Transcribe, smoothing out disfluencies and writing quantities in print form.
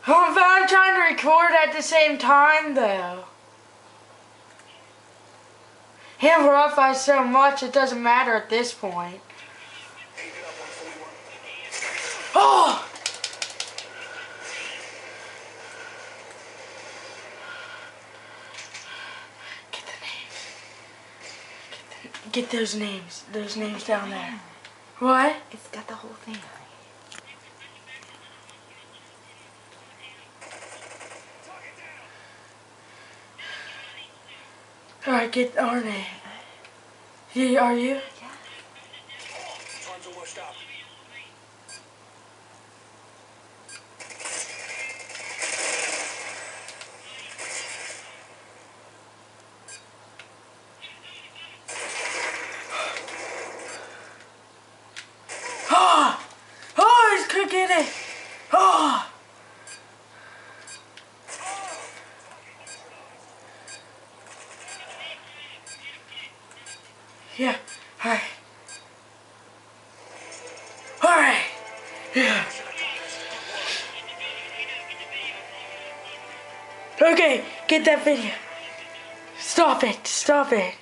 Oh, but I'm trying to record at the same time, though. Him rough us so much, it doesn't matter at this point. Oh! Get the names. Get those names. Those names down there. What? It's got the whole thing. Alright, get our name. Yeah, are you? Yeah. Time's almost up. Oh! Oh, he's cooking it! Oh! Yeah, alright. Alright! Yeah. Okay, get that video. Stop it, stop it.